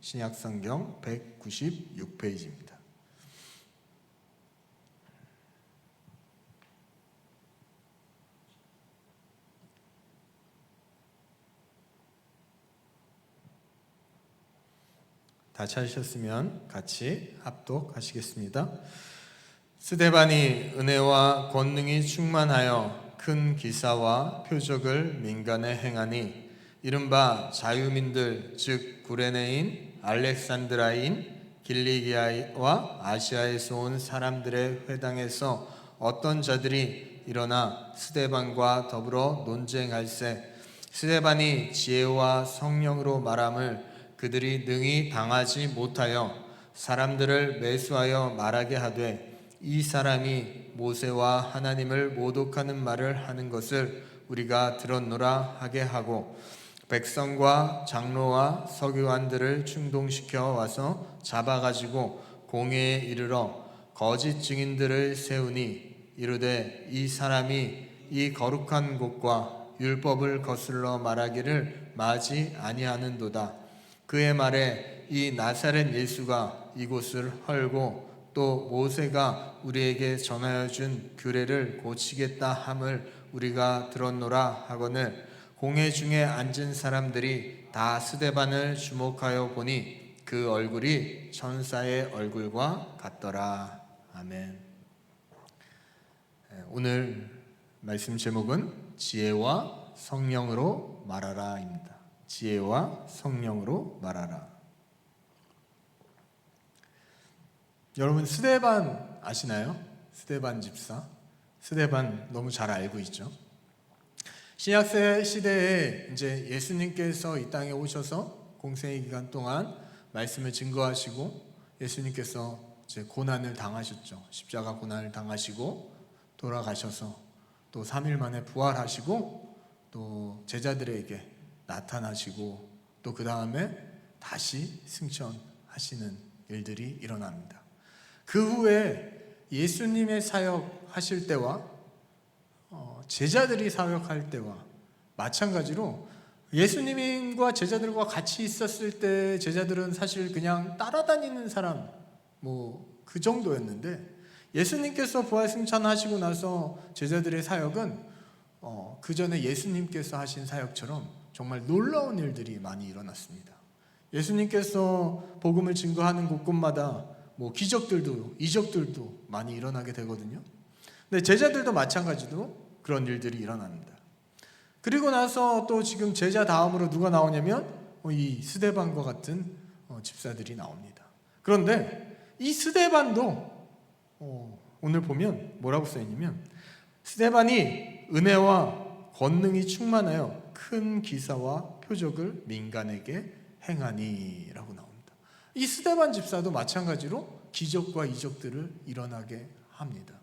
신약성경 196페이지입니다. 다 찾으셨으면 같이 합독하시겠습니다. 스데반이 은혜와 권능이 충만하여 큰 기사와 표적을 민간에 행하니 이른바 자유민들 즉 구레네인, 알렉산드라인, 길리기아와 아시아에서 온 사람들의 회당에서 어떤 자들이 일어나 스데반과 더불어 논쟁할세 스데반이 지혜와 성령으로 말함을 그들이 능히 당하지 못하여 사람들을 매수하여 말하게 하되 이 사람이 모세와 하나님을 모독하는 말을 하는 것을 우리가 들었노라 하게 하고 백성과 장로와 서기관들을 충동시켜 와서 잡아가지고 공회에 이르러 거짓 증인들을 세우니 이르되 이 사람이 이 거룩한 곳과 율법을 거슬러 말하기를 마지 아니하는도다. 그의 말에 이 나사렛 예수가 이곳을 헐고 또 모세가 우리에게 전하여 준 규례를 고치겠다 함을 우리가 들었노라 하거늘 공회 중에 앉은 사람들이 다 스데반을 주목하여 보니 그 얼굴이 천사의 얼굴과 같더라. 아멘. 오늘 말씀 제목은 지혜와 성령으로 말하라입니다. 지혜와 성령으로 말하라. 여러분 스데반 아시나요? 스데반 집사. 스데반 너무 잘 알고 있죠. 신약 시대에 이제 예수님께서 이 땅에 오셔서 공생의 기간 동안 말씀을 증거하시고 예수님께서 이제 고난을 당하셨죠. 십자가 고난을 당하시고 돌아가셔서 또 3일 만에 부활하시고 또 제자들에게 나타나시고 또 그 다음에 다시 승천하시는 일들이 일어납니다. 그 후에 예수님의 사역하실 때와 제자들이 사역할 때와 마찬가지로 예수님과 제자들과 같이 있었을 때 제자들은 사실 그냥 따라다니는 사람 그 정도였는데 예수님께서 부활 승천하시고 나서 제자들의 사역은 그 전에 예수님께서 하신 사역처럼 정말 놀라운 일들이 많이 일어났습니다. 예수님께서 복음을 증거하는 곳곳마다 기적들도 이적들도 많이 일어나게 되거든요. 근데 제자들도 마찬가지로 그런 일들이 일어납니다. 그리고 나서 또 지금 제자 다음으로 누가 나오냐면 이 스데반과 같은 집사들이 나옵니다. 그런데 이 스데반도 오늘 보면 뭐라고 써있냐면 스데반이 은혜와 권능이 충만하여 큰 기사와 표적을 민간에게 행하니 라고 나옵니다. 이 스데반 집사도 마찬가지로 기적과 이적들을 일어나게 합니다.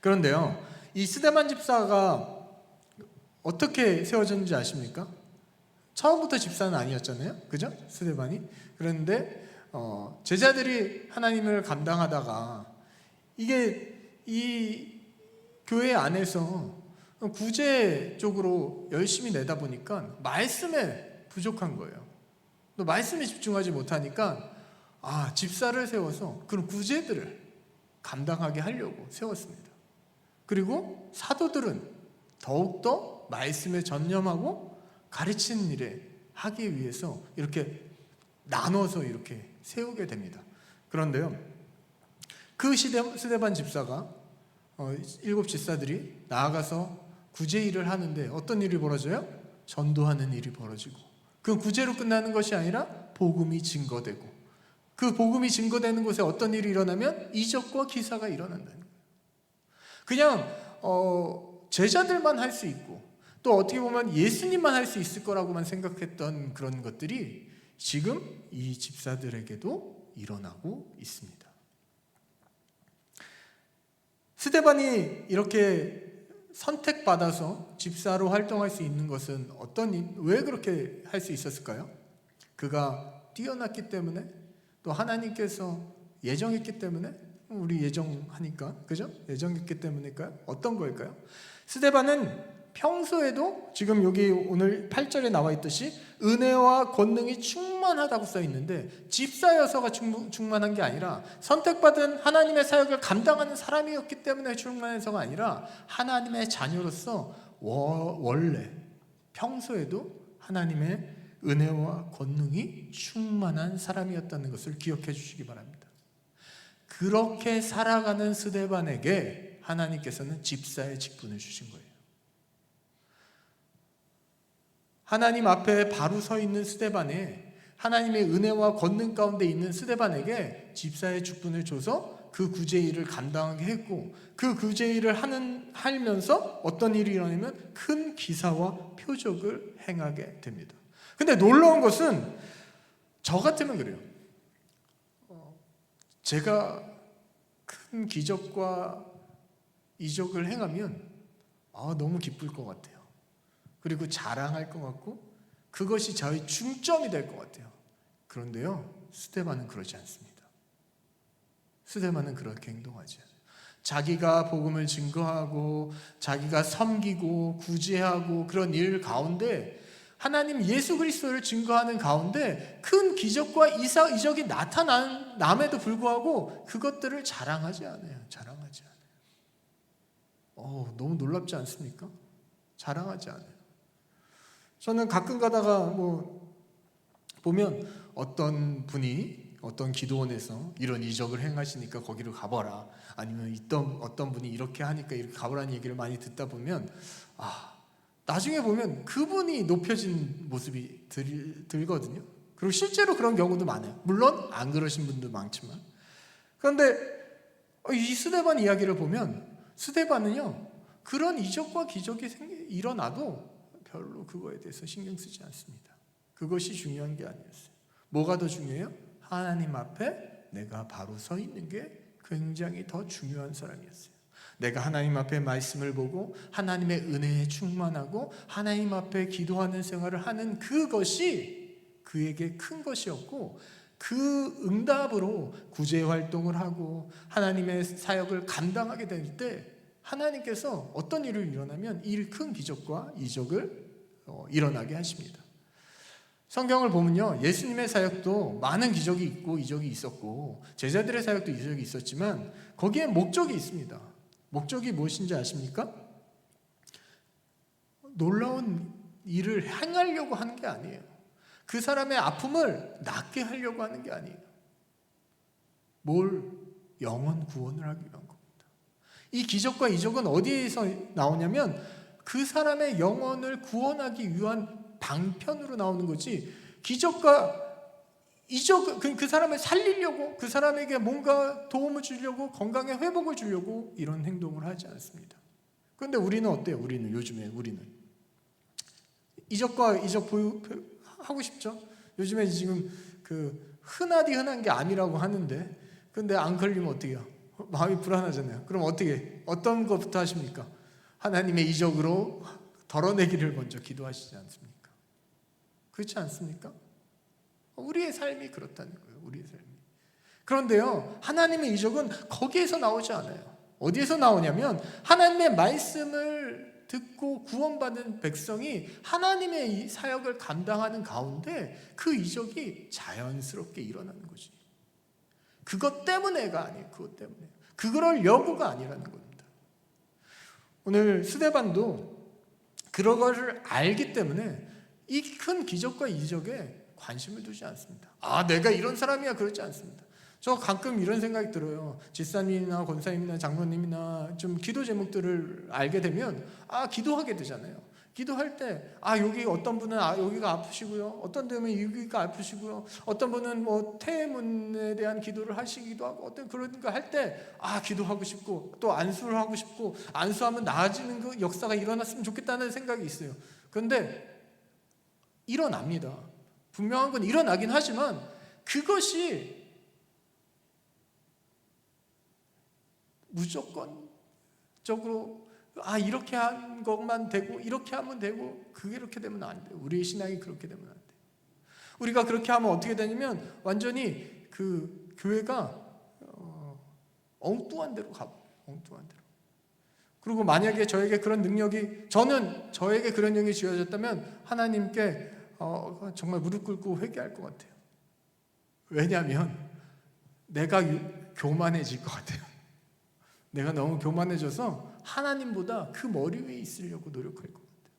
그런데요, 이 스데반 집사가 어떻게 세워졌는지 아십니까? 처음부터 집사는 아니었잖아요, 그죠? 스데반이. 그런데 제자들이 하나님을 감당하다가 이게 이 교회 안에서 구제 쪽으로 열심히 내다 보니까 말씀에 부족한 거예요. 또 말씀에 집중하지 못하니까 집사를 세워서 그런 구제들을 감당하게 하려고 세웠습니다. 그리고 사도들은 더욱더 말씀에 전념하고 가르치는 일에 하기 위해서 이렇게 나눠서 이렇게 세우게 됩니다. 그런데요, 그 스데반 집사가 7 집사들이 나아가서 구제 일을 하는데 어떤 일이 벌어져요? 전도하는 일이 벌어지고 그 구제로 끝나는 것이 아니라 복음이 증거되고 그 복음이 증거되는 곳에 어떤 일이 일어나면 이적과 기사가 일어난다는 거예요. 그냥 제자들만 할 수 있고 또 어떻게 보면 예수님만 할 수 있을 거라고만 생각했던 그런 것들이 지금 이 집사들에게도 일어나고 있습니다. 스데반이 이렇게 선택받아서 집사로 활동할 수 있는 것은 왜 그렇게 할 수 있었을까요? 그가 뛰어났기 때문에 또 하나님께서 예정했기 때문에 우리 예정하니까 그죠? 예정했기 때문일까요? 어떤 걸까요? 스데반은 평소에도 지금 여기 오늘 8절에 나와 있듯이 은혜와 권능이 충만하다고 써 있는데 집사여서가 충만한 게 아니라 선택받은 하나님의 사역을 감당하는 사람이었기 때문에 충만해서가 아니라 하나님의 자녀로서 원래 평소에도 하나님의 은혜와 권능이 충만한 사람이었다는 것을 기억해 주시기 바랍니다. 그렇게 살아가는 스데반에게 하나님께서는 집사의 직분을 주신 거예요. 하나님 앞에 바로 서 있는 스데반에 하나님의 은혜와 권능 가운데 있는 스데반에게 집사의 직분을 줘서 그 구제 일을 감당하게 했고 그 구제 일을 하면서 어떤 일이 일어나면 큰 기사와 표적을 행하게 됩니다. 근데 놀라운 것은 저 같으면 그래요. 제가 큰 기적과 이적을 행하면 너무 기쁠 것 같아요. 그리고 자랑할 것 같고 그것이 저의 중점이 될 것 같아요. 그런데요, 스데반은 그러지 않습니다. 스데반은 그렇게 행동하지 않아요. 자기가 복음을 증거하고 자기가 섬기고 구제하고 그런 일 가운데 하나님 예수 그리스도를 증거하는 가운데 큰 기적과 이적이 나타남에도 불구하고 그것들을 자랑하지 않아요. 자랑하지 않아요. 너무 놀랍지 않습니까? 자랑하지 않아요. 저는 가끔 가다가 보면 어떤 분이 어떤 기도원에서 이런 이적을 행하시니까 거기로 가봐라, 아니면 어떤 분이 이렇게 하니까 이렇게 가보라는 얘기를 많이 듣다 보면 나중에 보면 그분이 높여진 모습이 들거든요. 그리고 실제로 그런 경우도 많아요. 물론 안 그러신 분도 많지만. 그런데 이 스데반 이야기를 보면 스데반은요, 그런 이적과 기적이 일어나도 별로 그거에 대해서 신경 쓰지 않습니다. 그것이 중요한 게 아니었어요. 뭐가 더 중요해요? 하나님 앞에 내가 바로 서 있는 게 굉장히 더 중요한 사람이었어요. 내가 하나님 앞에 말씀을 보고 하나님의 은혜에 충만하고 하나님 앞에 기도하는 생활을 하는 그것이 그에게 큰 것이었고, 그 응답으로 구제 활동을 하고 하나님의 사역을 감당하게 될 때 하나님께서 어떤 일을 일어나면 이 큰 기적과 이적을 일어나게 하십니다. 성경을 보면요, 예수님의 사역도 많은 기적이 있고 이적이 있었고 제자들의 사역도 이적이 있었지만 거기에 목적이 있습니다. 목적이 무엇인지 아십니까? 놀라운 일을 행하려고 하는 게 아니에요. 그 사람의 아픔을 낫게 하려고 하는 게 아니에요. 영혼 구원을 하기 위한 겁니다. 이 기적과 이적은 어디에서 나오냐면 그 사람의 영혼을 구원하기 위한 방편으로 나오는 거지, 기적과 이적, 그 사람을 살리려고, 그 사람에게 뭔가 도움을 주려고, 건강의 회복을 주려고 이런 행동을 하지 않습니다. 그런데 우리는 어때요? 요즘에 이적과 이적 하고 싶죠? 요즘에 지금 흔한 게 암이라고 하는데, 근데 안 걸리면 어떻게 해요? 마음이 불안하잖아요. 그럼 어떤 것부터 하십니까? 하나님의 이적으로 덜어내기를 먼저 기도하시지 않습니까? 그렇지 않습니까? 우리의 삶이 그렇다는 거예요. 우리의 삶이. 그런데요, 하나님의 이적은 거기에서 나오지 않아요. 어디에서 나오냐면 하나님의 말씀을 듣고 구원받은 백성이 하나님의 이 사역을 감당하는 가운데 그 이적이 자연스럽게 일어나는 거지. 그것 때문에가 아니에요. 그것 때문에. 그걸 여부가 아니라는 겁니다. 오늘 스데반도 그런 것을 알기 때문에 이 큰 기적과 이적에 관심을 두지 않습니다. 내가 이런 사람이야, 그렇지 않습니다. 저 가끔 이런 생각이 들어요. 집사님이나 권사님이나 장로님이나 좀 기도 제목들을 알게 되면 기도하게 되잖아요. 기도할 때 여기 어떤 분은 여기가 아프시고요, 어떤 분은 여기가 아프시고요, 어떤 분은 태문에 대한 기도를 하시기도 하고, 어떤 그런 거 할 때 기도하고 싶고 또 안수를 하고 싶고, 안수하면 나아지는 그 역사가 일어났으면 좋겠다는 생각이 있어요. 그런데 일어납니다. 분명한 건 일어나긴 하지만 그것이 무조건적으로 이렇게 한 것만 되고 이렇게 하면 되고, 그게 이렇게 되면 안 돼요. 우리의 신앙이 그렇게 되면 안 돼요. 우리가 그렇게 하면 어떻게 되냐면 완전히 교회가 엉뚱한 데로 가고, 엉뚱한 데로. 그리고 만약에 저에게 그런 능력이 저에게 그런 능력이 주어졌다면 하나님께 정말 무릎 꿇고 회개할 것 같아요. 왜냐하면 내가 교만해질 것 같아요. 내가 너무 교만해져서 하나님보다 그 머리 위에 있으려고 노력할 것 같아요.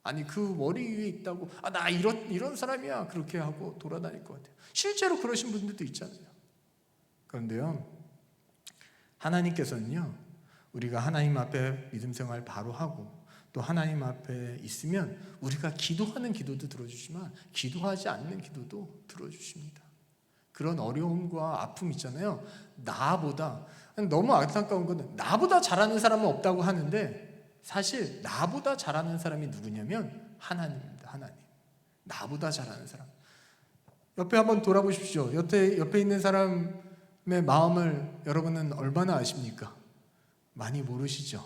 아니 그 머리 위에 있다고 나 이런 사람이야 그렇게 하고 돌아다닐 것 같아요. 실제로 그러신 분들도 있잖아요. 그런데요, 하나님께서는요, 우리가 하나님 앞에 믿음 생활 바로 하고 또 하나님 앞에 있으면 우리가 기도하는 기도도 들어주지만 기도하지 않는 기도도 들어주십니다. 그런 어려움과 아픔 있잖아요. 나보다 너무 안타까운 건 나보다 잘하는 사람은 없다고 하는데 사실 나보다 잘하는 사람이 누구냐면 하나님입니다. 하나님. 나보다 잘하는 사람. 옆에 한번 돌아보십시오. 옆에 있는 사람의 마음을 여러분은 얼마나 아십니까? 많이 모르시죠?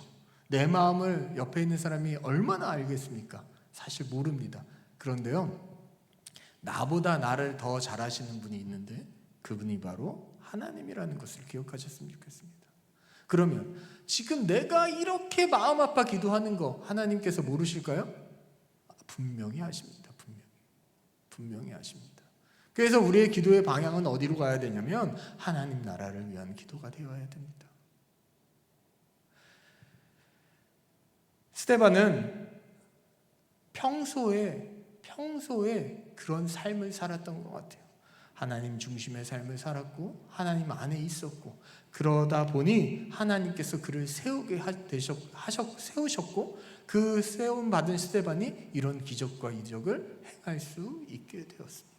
내 마음을 옆에 있는 사람이 얼마나 알겠습니까? 사실 모릅니다. 그런데요, 나보다 나를 더 잘하시는 분이 있는데 그분이 바로 하나님이라는 것을 기억하셨으면 좋겠습니다. 그러면 지금 내가 이렇게 마음 아파 기도하는 거 하나님께서 모르실까요? 분명히 아십니다. 분명히 아십니다. 그래서 우리의 기도의 방향은 어디로 가야 되냐면 하나님 나라를 위한 기도가 되어야 됩니다. 스데반은 평소에 그런 삶을 살았던 것 같아요. 하나님 중심의 삶을 살았고 하나님 안에 있었고, 그러다 보니 하나님께서 그를 세우셨고 그 세움받은 스데반이 이런 기적과 이적을 행할 수 있게 되었습니다.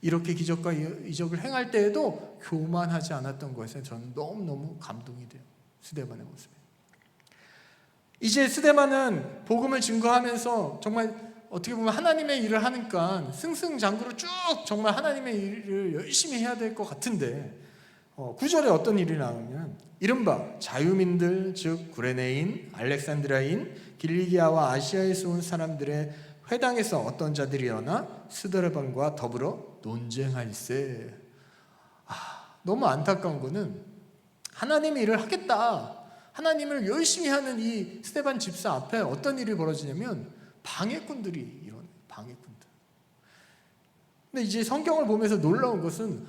이렇게 기적과 이적을 행할 때에도 교만하지 않았던 것에 저는 너무너무 감동이 돼요. 스데반의 모습에. 이제 스데반은 복음을 증거하면서 정말 어떻게 보면 하나님의 일을 하니까 승승장구로 쭉 정말 하나님의 일을 열심히 해야 될 것 같은데 9절에 어떤 일이 나오면 이른바 자유민들 즉 구레네인, 알렉산드라인, 길리기아와 아시아에서 온 사람들의 회당에서 어떤 자들이 일어나 스데반과 더불어 논쟁할세. 너무 안타까운 거는 하나님의 일을 하겠다, 하나님을 열심히 하는 이 스데반 집사 앞에 어떤 일이 벌어지냐면 방해꾼들이 일어나요. 방해꾼들. 근데 이제 성경을 보면서 놀라운 것은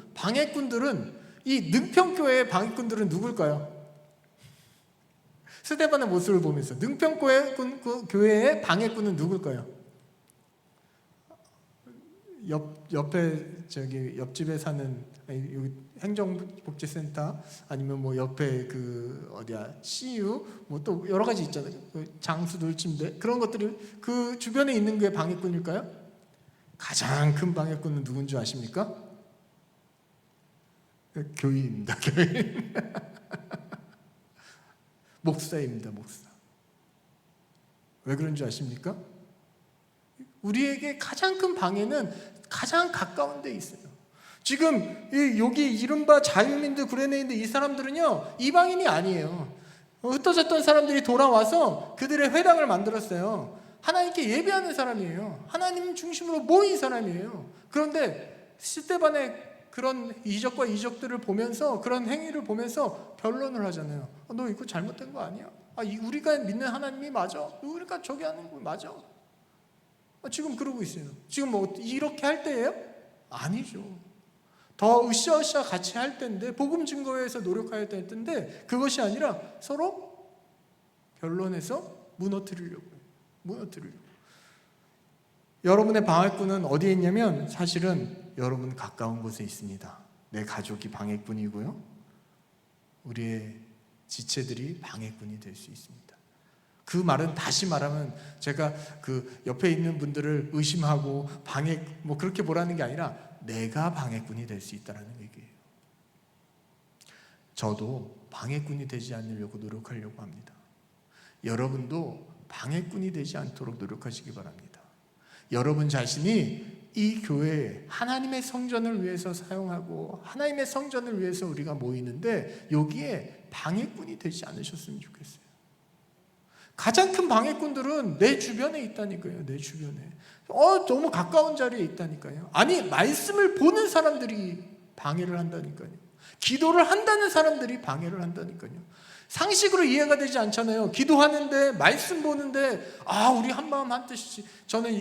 이 능평교회의 방해꾼들은 누굴까요? 스데반의 모습을 보면서 능평교회의 방해꾼은 누굴까요? 옆집에 사는 여기 행정복지센터 아니면 뭐 옆에 CU 뭐 또 여러 가지 있잖아요. 장수 돌침대 그런 것들이 그 주변에 있는 게 방해꾼일까요? 가장 큰 방해꾼은 누군 줄 아십니까? 교인입니다. 교인. 목사입니다. 목사. 왜 그런 줄 아십니까? 우리에게 가장 큰 방해는 가장 가까운 데 있어요. 지금 여기 이른바 자유민들, 구레네인들 이 사람들은요 이방인이 아니에요. 흩어졌던 사람들이 돌아와서 그들의 회당을 만들었어요. 하나님께 예배하는 사람이에요. 하나님 중심으로 모인 사람이에요. 그런데 스데반의 그런 이적과 이적들을 보면서, 그런 행위를 보면서 변론을 하잖아요. 너 이거 잘못된 거 아니야? 우리가 믿는 하나님이 맞아? 우리가 저기 하는 거 맞아? 지금 그러고 있어요. 지금 이렇게 할 때예요? 아니죠. 더 으쌰으쌰 같이 할 때인데, 복음 증거에서 노력해야 될 때인데, 그것이 아니라 서로 변론해서 무너뜨리려고. 여러분의 방해꾼은 어디에 있냐면 사실은 여러분 가까운 곳에 있습니다. 내 가족이 방해꾼이고요, 우리의 지체들이 방해꾼이 될 수 있습니다. 그 말은 다시 말하면 제가 그 옆에 있는 분들을 의심하고 그렇게 보라는 게 아니라 내가 방해꾼이 될 수 있다는 얘기예요. 저도 방해꾼이 되지 않으려고 노력하려고 합니다. 여러분도 방해꾼이 되지 않도록 노력하시기 바랍니다. 여러분 자신이 이 교회에 하나님의 성전을 위해서 사용하고 하나님의 성전을 위해서 우리가 모이는데 여기에 방해꾼이 되지 않으셨으면 좋겠어요. 가장 큰 방해꾼들은 내 주변에 있다니까요. 내 주변에. 너무 가까운 자리에 있다니까요. 아니, 말씀을 보는 사람들이 방해를 한다니까요. 기도를 한다는 사람들이 방해를 한다니까요. 상식으로 이해가 되지 않잖아요. 기도하는데 말씀 보는데 우리 한마음 한뜻이지. 저는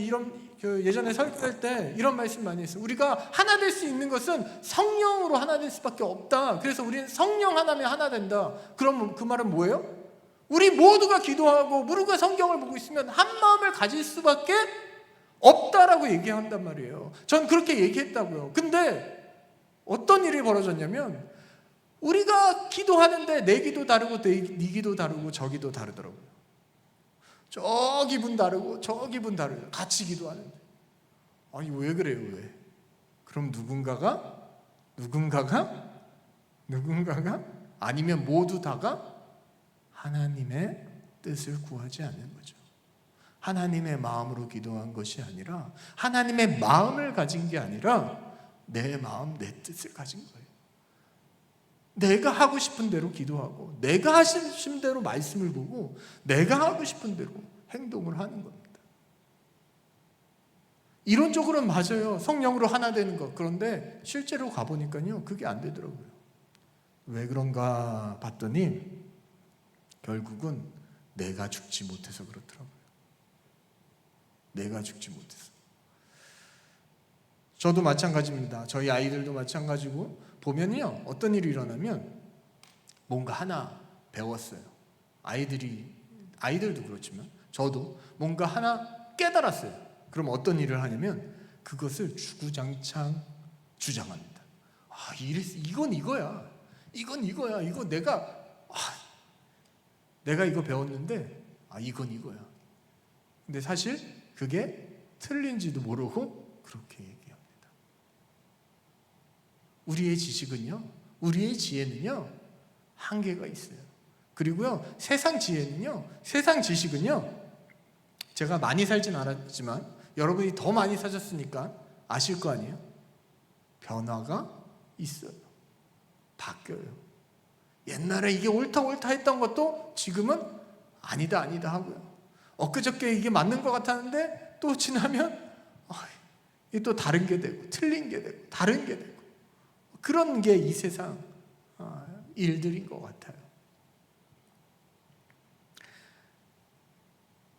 예전에 설교할 때 이런 말씀 많이 했어요. 우리가 하나 될 수 있는 것은 성령으로 하나 될 수밖에 없다. 그래서 우리는 성령 하나면 하나 된다. 그럼 그 말은 뭐예요? 우리 모두가 기도하고 모두가 성경을 보고 있으면 한 마음을 가질 수밖에 없다라고 얘기한단 말이에요. 전 그렇게 얘기했다고요. 근데 어떤 일이 벌어졌냐면 우리가 기도하는데 내 기도 다르고 네 기도 다르고 저 기도 다르더라고요. 저 기분 다르고 저 기분 다르고 같이 기도하는데 아니 왜 그래요? 왜? 그럼 누군가가 아니면 모두 다가 하나님의 뜻을 구하지 않는 거죠. 하나님의 마음으로 기도한 것이 아니라 하나님의 마음을 가진 게 아니라 내 마음 내 뜻을 가진 거예요. 내가 하고 싶은 대로 기도하고 내가 하신 대로 말씀을 보고 내가 하고 싶은 대로 행동을 하는 겁니다. 이론적으로는 맞아요. 성령으로 하나 되는 것. 그런데 실제로 가보니까요 그게 안 되더라고요. 왜 그런가 봤더니 결국은 내가 죽지 못해서 그렇더라고요. 내가 죽지 못해서. 저도 마찬가지입니다. 저희 아이들도 마찬가지고 보면요 어떤 일이 일어나면 뭔가 하나 배웠어요. 아이들도 그렇지만 저도 뭔가 하나 깨달았어요. 그럼 어떤 일을 하냐면 그것을 주구장창 주장합니다. 이건 이거야. 이거 내가 이거 배웠는데 이건 이거야. 근데 사실 그게 틀린지도 모르고 그렇게 얘기합니다. 우리의 지식은요, 우리의 지혜는요 한계가 있어요. 그리고요 세상 지혜는요, 세상 지식은요 제가 많이 살진 않았지만 여러분이 더 많이 사셨으니까 아실 거 아니에요? 변화가 있어요. 바뀌어요. 옛날에 이게 옳다 했던 것도 지금은 아니다 하고요. 엊그저께 이게 맞는 것 같았는데 또 지나면 이게 또 다른 게 되고 틀린 게 되고 다른 게 되고 그런 게 이 세상 일들인 것 같아요.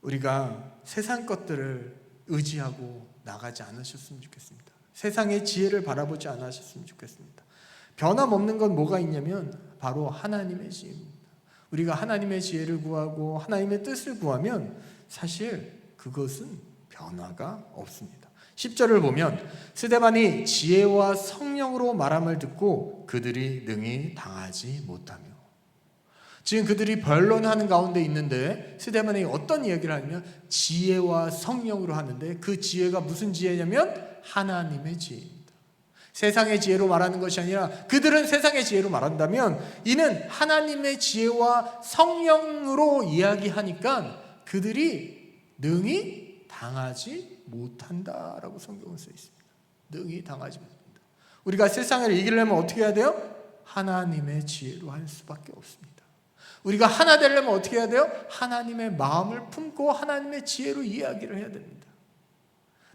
우리가 세상 것들을 의지하고 나가지 않으셨으면 좋겠습니다. 세상의 지혜를 바라보지 않으셨으면 좋겠습니다. 변함없는 건 뭐가 있냐면 바로 하나님의 지혜입니다. 우리가 하나님의 지혜를 구하고 하나님의 뜻을 구하면 사실 그것은 변화가 없습니다. 10절을 보면 스데반이 지혜와 성령으로 말함을 듣고 그들이 능히 당하지 못하며, 지금 그들이 변론하는 가운데 있는데 스데반이 어떤 이야기를 하냐면 지혜와 성령으로 하는데 그 지혜가 무슨 지혜냐면 하나님의 지혜입니다. 세상의 지혜로 말하는 것이 아니라 그들은 세상의 지혜로 말한다면 이는 하나님의 지혜와 성령으로 이야기하니까 그들이 능히 당하지 못한다라고 성경은 써 있습니다. 능히 당하지 못한다. 우리가 세상을 이기려면 어떻게 해야 돼요? 하나님의 지혜로 할 수밖에 없습니다. 우리가 하나 되려면 어떻게 해야 돼요? 하나님의 마음을 품고 하나님의 지혜로 이야기를 해야 됩니다.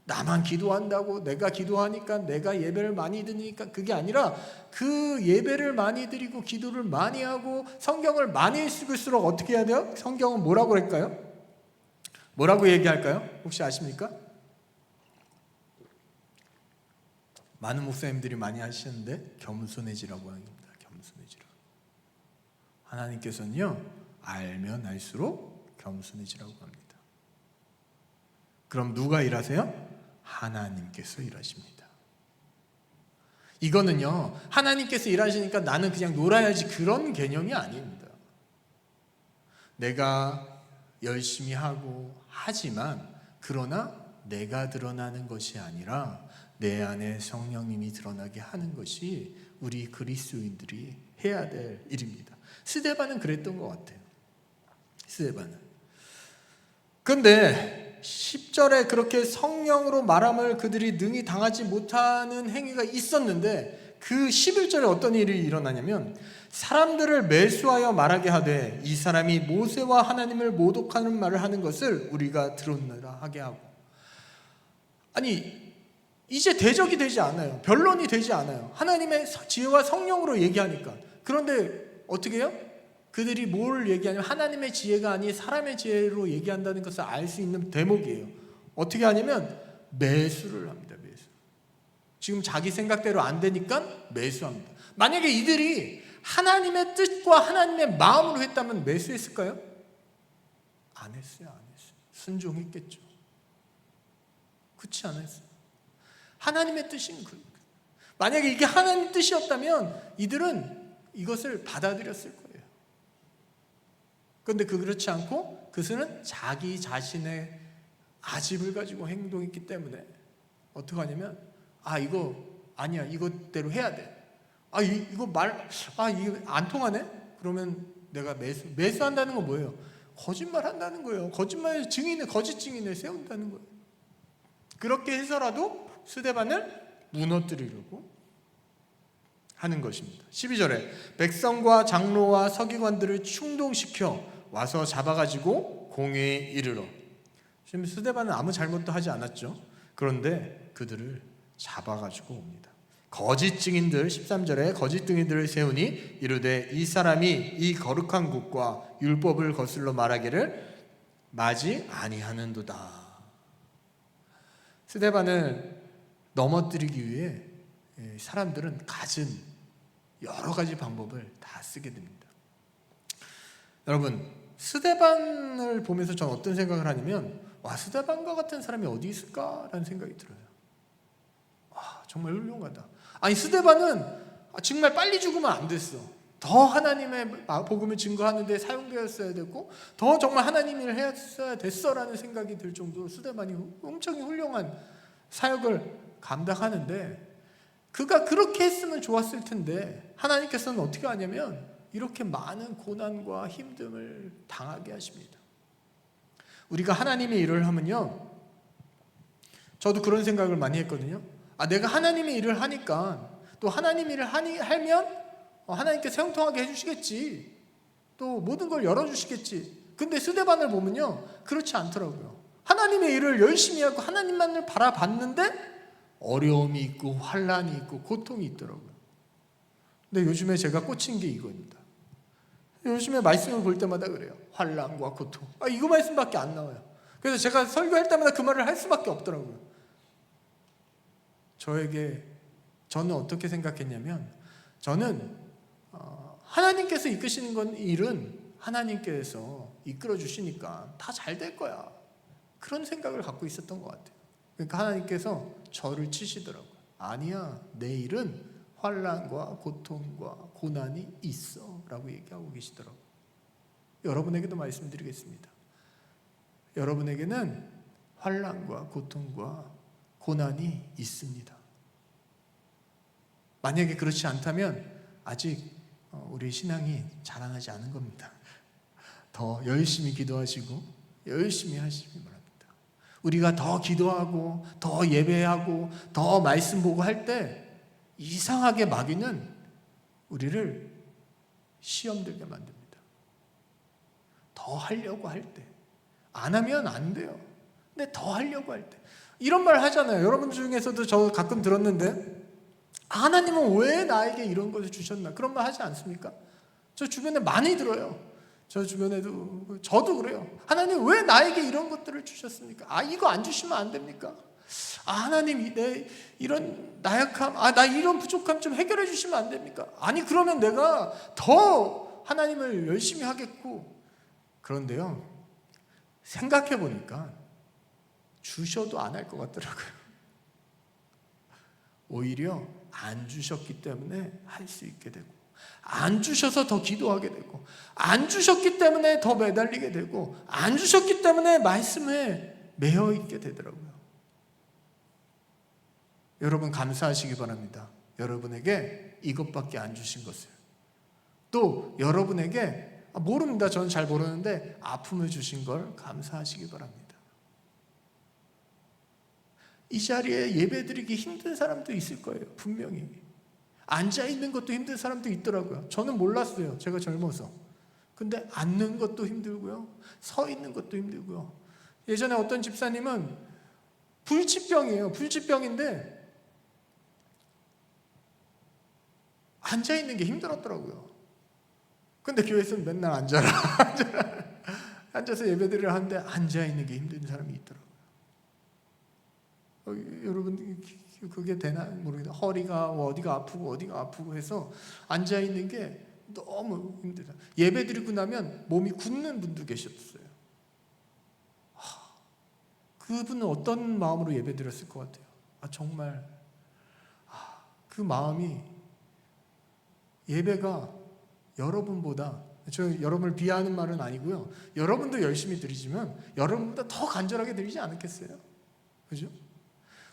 나만 기도한다고 내가 기도하니까 내가 예배를 많이 드리니까 그게 아니라 그 예배를 많이 드리고 기도를 많이 하고 성경을 많이 읽을수록 어떻게 해야 돼요? 성경은 뭐라고 할까요? 뭐라고 얘기할까요? 혹시 아십니까? 많은 목사님들이 많이 하시는데 겸손해지라고 합니다. 겸손해지라. 하나님께서는요 알면 알수록 겸손해지라고 합니다. 그럼 누가 일하세요? 하나님께서 일하십니다. 이거는요 하나님께서 일하시니까 나는 그냥 놀아야지 그런 개념이 아닙니다. 내가 열심히 하고 하지만 그러나 내가 드러나는 것이 아니라 내 안에 성령님이 드러나게 하는 것이 우리 그리스도인들이 해야 될 일입니다. 스데반은 그랬던 것 같아요. 스데반은. 그런데 10절에 그렇게 성령으로 말함을 그들이 능히 당하지 못하는 행위가 있었는데 그 11절에 어떤 일이 일어나냐면 사람들을 매수하여 말하게 하되 이 사람이 모세와 하나님을 모독하는 말을 하는 것을 우리가 들었느라 하게 하고, 아니 이제 대적이 되지 않아요. 변론이 되지 않아요. 하나님의 지혜와 성령으로 얘기하니까. 그런데 어떻게 해요? 그들이 뭘 얘기하냐면 하나님의 지혜가 아닌 사람의 지혜로 얘기한다는 것을 알 수 있는 대목이에요. 어떻게 하냐면 매수를 합니다. 매수. 지금 자기 생각대로 안 되니까 매수합니다. 만약에 이들이 하나님의 뜻과 하나님의 마음으로 했다면 매수했을까요? 안 했어요. 안 했어요. 순종했겠죠. 그렇지 않았어요. 하나님의 뜻인 그. 만약에 이게 하나님의 뜻이었다면 이들은 이것을 받아들였을 거예요. 그런데 그렇지 않고 그들은 자기 자신의 아집을 가지고 행동했기 때문에 어떻게 하냐면 이거 아니야. 이것대로 해야 돼. 이거 이거 안 통하네? 그러면 내가 매수한다는 건 뭐예요? 거짓말 한다는 거예요. 거짓말 증인을, 거짓 증인을 세운다는 거예요. 그렇게 해서라도 스데반을 무너뜨리려고 하는 것입니다. 12절에 백성과 장로와 서기관들을 충동시켜 와서 잡아가지고 공회에 이르러. 지금 스데반은 아무 잘못도 하지 않았죠. 그런데 그들을 잡아가지고 옵니다. 거짓 증인들, 13절에 거짓 증인들을 세우니 이르되 이 사람이 이 거룩한 곳과 율법을 거슬러 말하기를 마지 아니하는도다. 스데반을 넘어뜨리기 위해 사람들은 갖은 여러 가지 방법을 다 쓰게 됩니다. 여러분, 스데반을 보면서 저는 어떤 생각을 하냐면 스데반과 같은 사람이 어디 있을까라는 생각이 들어요. 정말 훌륭하다. 스데반은 정말 빨리 죽으면 안 됐어. 더 하나님의 복음을 증거하는 데 사용되었어야 됐고 더 정말 하나님 일을 했어야 됐어라는 생각이 들 정도로 스데반이 엄청 훌륭한 사역을 감당하는데 그가 그렇게 했으면 좋았을 텐데 하나님께서는 어떻게 하냐면 이렇게 많은 고난과 힘듦을 당하게 하십니다. 우리가 하나님의 일을 하면요, 저도 그런 생각을 많이 했거든요. 내가 하나님의 일을 하니까 또 하나님 일을 하면 하나님께서 형통하게 해주시겠지, 또 모든 걸 열어주시겠지. 근데 스데반을 보면요 그렇지 않더라고요. 하나님의 일을 열심히 하고 하나님만을 바라봤는데 어려움이 있고 환난이 있고 고통이 있더라고요. 근데 요즘에 제가 꽂힌 게 이거입니다. 요즘에 말씀을 볼 때마다 그래요. 환난과 고통. 이거 말씀밖에 안 나와요. 그래서 제가 설교할 때마다 그 말을 할 수밖에 없더라고요. 저는 어떻게 생각했냐면 저는 하나님께서 이끄시는 건 일은 하나님께서 이끌어 주시니까 다 잘 될 거야. 그런 생각을 갖고 있었던 것 같아요. 그러니까 하나님께서 저를 치시더라고요. 아니야, 내 일은 환난과 고통과 고난이 있어 라고 얘기하고 계시더라고요. 여러분에게도 말씀드리겠습니다. 여러분에게는 환난과 고통과 고난이 있습니다. 만약에 그렇지 않다면 아직 우리 신앙이 자라나지 않은 겁니다. 더 열심히 기도하시고 열심히 하시기 바랍니다. 우리가 더 기도하고 더 예배하고 더 말씀 보고 할 때 이상하게 마귀는 우리를 시험 들게 만듭니다. 더 하려고 할 때, 안 하면 안 돼요. 근데 더 하려고 할 때 이런 말 하잖아요. 여러분 중에서도 저 가끔 들었는데 하나님은 왜 나에게 이런 것을 주셨나, 그런 말 하지 않습니까? 저 주변에 많이 들어요. 저 주변에도, 저도 그래요. 하나님 왜 나에게 이런 것들을 주셨습니까? 이거 안 주시면 안 됩니까? 하나님 내 이런 나약함, 나 이런 부족함 좀 해결해 주시면 안 됩니까? 아니 그러면 내가 더 하나님을 열심히 하겠고. 그런데요, 생각해 보니까 주셔도 안 할 것 같더라고요. 오히려 안 주셨기 때문에 할 수 있게 되고, 안 주셔서 더 기도하게 되고, 안 주셨기 때문에 더 매달리게 되고, 안 주셨기 때문에 말씀에 매여 있게 되더라고요. 여러분 감사하시기 바랍니다. 여러분에게 이것밖에 안 주신 것을. 또 여러분에게 모릅니다. 저는 잘 모르는데 아픔을 주신 걸 감사하시기 바랍니다. 이 자리에 예배드리기 힘든 사람도 있을 거예요. 분명히. 앉아있는 것도 힘든 사람도 있더라고요. 저는 몰랐어요. 제가 젊어서. 근데 앉는 것도 힘들고요. 서 있는 것도 힘들고요. 예전에 어떤 집사님은 불치병이에요. 불치병인데 앉아있는 게 힘들었더라고요. 근데 교회에서는 맨날 앉아라. 앉아서 예배드리려 하는데 앉아있는 게 힘든 사람이 있더라고요. 여러분 그게 되나 모르겠는데 허리가 어디가 아프고 해서 앉아있는 게 너무 힘들다. 예배드리고 나면 몸이 굳는 분도 계셨어요. 그분은 어떤 마음으로 예배드렸을 것 같아요? 정말 그 마음이 예배가 여러분보다, 저 여러분을 비하하는 말은 아니고요, 여러분도 열심히 드리지만 여러분보다 더 간절하게 드리지 않았겠어요? 그죠?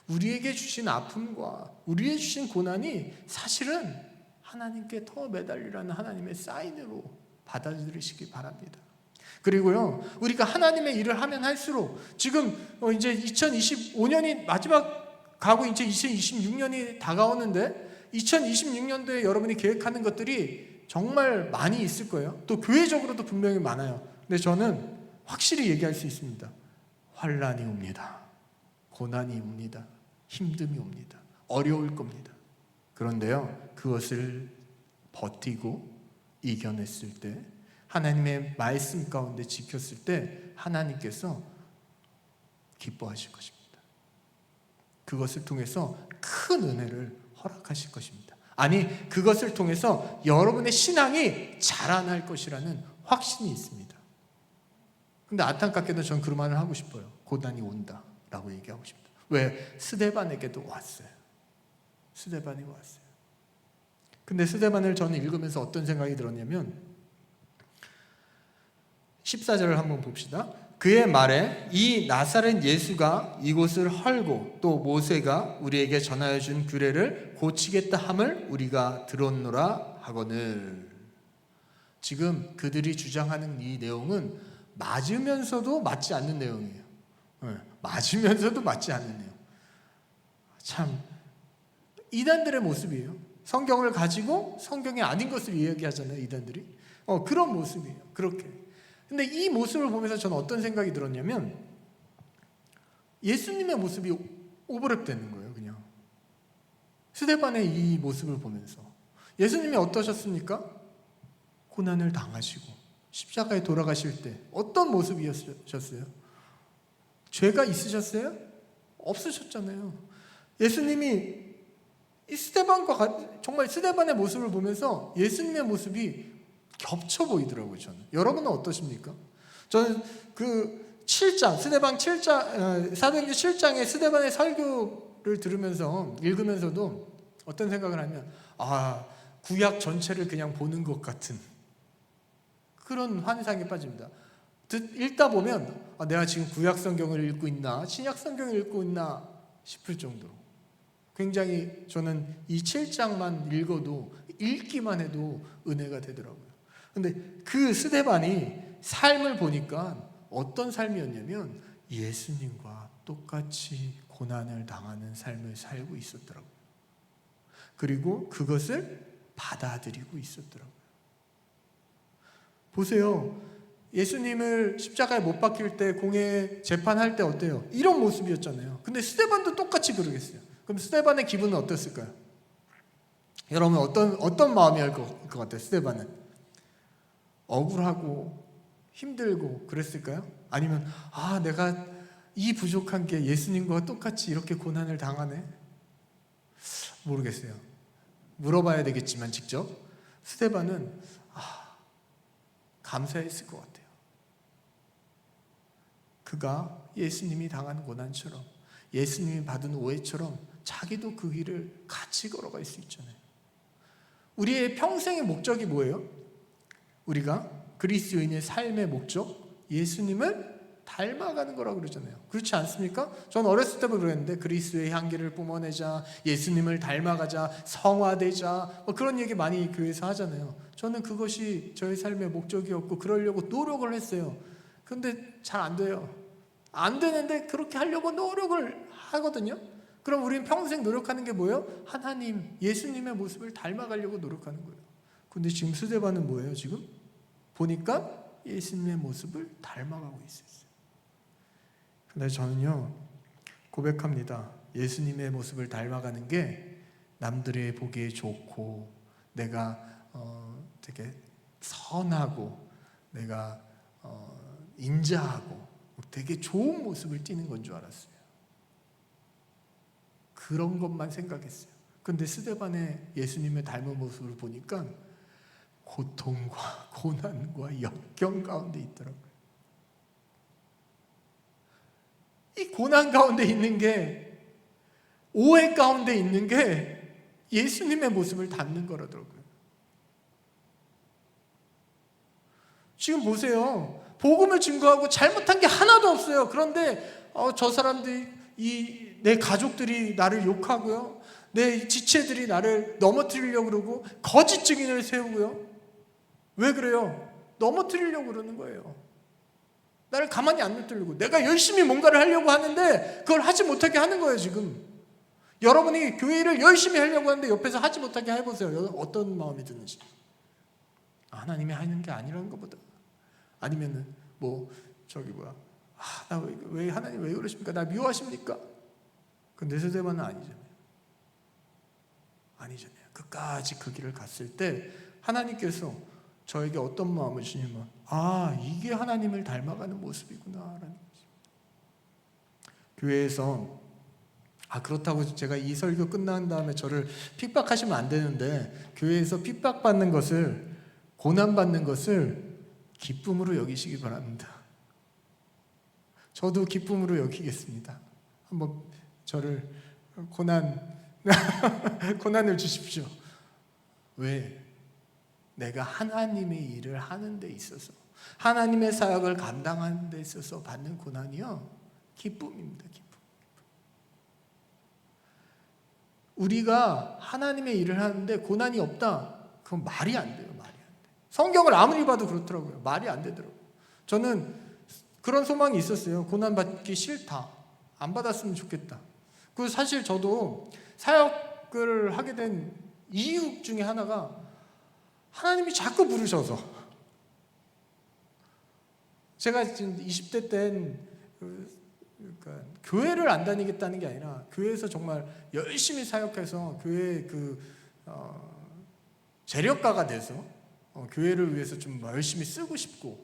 우리에게 주신 아픔과 우리에게 주신 고난이 사실은 하나님께 더 매달리라는 하나님의 사인으로 받아들이시기 바랍니다. 그리고요, 우리가 하나님의 일을 하면 할수록 지금 이제 2025년이 마지막 가고 이제 2026년이 다가오는데 2026년도에 여러분이 계획하는 것들이 정말 많이 있을 거예요. 또 교회적으로도 분명히 많아요. 근데 저는 확실히 얘기할 수 있습니다. 환난이 옵니다. 고난이 옵니다. 힘듦이 옵니다. 어려울 겁니다. 그런데요, 그것을 버티고 이겨냈을 때, 하나님의 말씀 가운데 지켰을 때 하나님께서 기뻐하실 것입니다. 그것을 통해서 큰 은혜를 허락하실 것입니다. 아니, 그것을 통해서 여러분의 신앙이 자라날 것이라는 확신이 있습니다. 근데 안타깝게도 저는 그런 말을 하고 싶어요. 고난이 온다라고 얘기하고 싶다. 왜? 스데반에게도 왔어요. 스데반이 왔어요. 근데 스데반을 저는 읽으면서 어떤 생각이 들었냐면 14절을 한번 봅시다. 그의 말에 이 나사렛 예수가 이곳을 헐고 또 모세가 우리에게 전하여 준 규례를 고치겠다 함을 우리가 들었노라 하거늘. 지금 그들이 주장하는 이 내용은 맞으면서도 맞지 않는 내용이에요. 맞으면서도 맞지 않는 내용. 참 이단들의 모습이에요. 성경을 가지고 성경이 아닌 것을 이야기하잖아요, 이단들이. 그런 모습이에요. 그렇게. 근데 이 모습을 보면서 저는 어떤 생각이 들었냐면 예수님의 모습이 오버랩되는 거예요. 그냥 스데반의 이 모습을 보면서 예수님이 어떠셨습니까? 고난을 당하시고 십자가에 돌아가실 때 어떤 모습이셨어요? 죄가 있으셨어요? 없으셨잖아요. 예수님이 이 스데반과 정말 스데반의 모습을 보면서 예수님의 모습이 겹쳐 보이더라고요. 저는. 여러분은 어떠십니까? 저는 그 7장 스데반 7장 사도행전 7장의 스데반의 설교를 들으면서 읽으면서도 어떤 생각을 하면 구약 전체를 그냥 보는 것 같은 그런 환상에 빠집니다. 읽다 보면 내가 지금 구약 성경을 읽고 있나 신약 성경을 읽고 있나 싶을 정도로 굉장히 저는 이 7장만 읽어도 읽기만 해도 은혜가 되더라고요. 근데 그 스데반이 삶을 보니까 어떤 삶이었냐면 예수님과 똑같이 고난을 당하는 삶을 살고 있었더라고요. 그리고 그것을 받아들이고 있었더라고요. 보세요. 예수님을 십자가에 못 박힐 때 공회 재판할 때 어때요? 이런 모습이었잖아요. 근데 스데반도 똑같이 그러겠어요. 그럼 스데반의 기분은 어땠을까요? 여러분 어떤 마음이 것 같아요? 스데반은 억울하고 힘들고 그랬을까요? 아니면 내가 이 부족한 게 예수님과 똑같이 이렇게 고난을 당하네? 모르겠어요. 물어봐야 되겠지만 직접 스데반은 감사했을 것 같아요. 그가 예수님이 당한 고난처럼 예수님이 받은 오해처럼 자기도 그 길을 같이 걸어갈 수 있잖아요. 우리의 평생의 목적이 뭐예요? 우리가 그리스도인의 삶의 목적, 예수님을 닮아가는 거라고 그러잖아요. 그렇지 않습니까? 전 어렸을 때부터 그랬는데 그리스도의 향기를 뿜어내자, 예수님을 닮아가자, 성화되자 그런 얘기 많이 교회에서 하잖아요. 저는 그것이 저의 삶의 목적이었고 그러려고 노력을 했어요. 근데 잘 안 돼요. 안 되는데 그렇게 하려고 노력을 하거든요. 그럼 우리는 평생 노력하는 게 뭐예요? 하나님, 예수님의 모습을 닮아가려고 노력하는 거예요. 근데 지금 스데반은 뭐예요? 지금 보니까 예수님의 모습을 닮아가고 있었어요. 근데 저는요 고백합니다. 예수님의 모습을 닮아가는 게 남들의 보기에 좋고 내가 되게 선하고 내가 인자하고 되게 좋은 모습을 띠는 건 줄 알았어요. 그런 것만 생각했어요. 근데 스데반의 예수님의 닮은 모습을 보니까 고통과 고난과 역경 가운데 있더라고요. 이 고난 가운데 있는 게, 오해 가운데 있는 게 예수님의 모습을 닮는 거라더라고요. 지금 보세요. 복음을 증거하고 잘못한 게 하나도 없어요. 그런데 저 사람들이, 내 가족들이 나를 욕하고요, 내 지체들이 나를 넘어뜨리려고 그러고 거짓 증인을 세우고요. 왜 그래요? 넘어뜨리려고 그러는 거예요. 나를 가만히 안 놔두려고. 내가 열심히 뭔가를 하려고 하는데 그걸 하지 못하게 하는 거예요. 지금 여러분이 교회를 열심히 하려고 하는데 옆에서 하지 못하게 해보세요. 어떤 마음이 드는지. 하나님이 하는 게 아니라는 것보다, 아니면은 나 왜 하나님 왜 그러십니까? 나 미워하십니까? 근데 스데반은 아니잖아요. 끝까지 그 길을 갔을 때 하나님께서 저에게 어떤 마음을 주시냐면, 이게 하나님을 닮아가는 모습이구나라는 거죠. 교회에서 그렇다고 제가 이 설교 끝난 다음에 저를 핍박하시면 안 되는데, 교회에서 핍박받는 것을, 고난받는 것을 기쁨으로 여기시기 바랍니다. 저도 기쁨으로 여기겠습니다. 한번 저를 고난을 주십시오. 왜? 내가 하나님의 일을 하는 데 있어서, 하나님의 사역을 감당하는 데 있어서 받는 고난이요, 기쁨입니다. 기쁨. 우리가 하나님의 일을 하는데 고난이 없다? 그건 말이 안 돼요. 말이 안 돼. 성경을 아무리 봐도 그렇더라고요. 말이 안 되더라고요. 저는 그런 소망이 있었어요. 고난 받기 싫다. 안 받았으면 좋겠다. 그 사실 저도 사역을 하게 된 이유 중에 하나가, 하나님이 자꾸 부르셔서. 제가 지금 20대 때는 그러니까 교회를 안 다니겠다는 게 아니라, 교회에서 정말 열심히 사역해서 교회의 재력가가 돼서 교회를 위해서 좀 열심히 쓰고 싶고,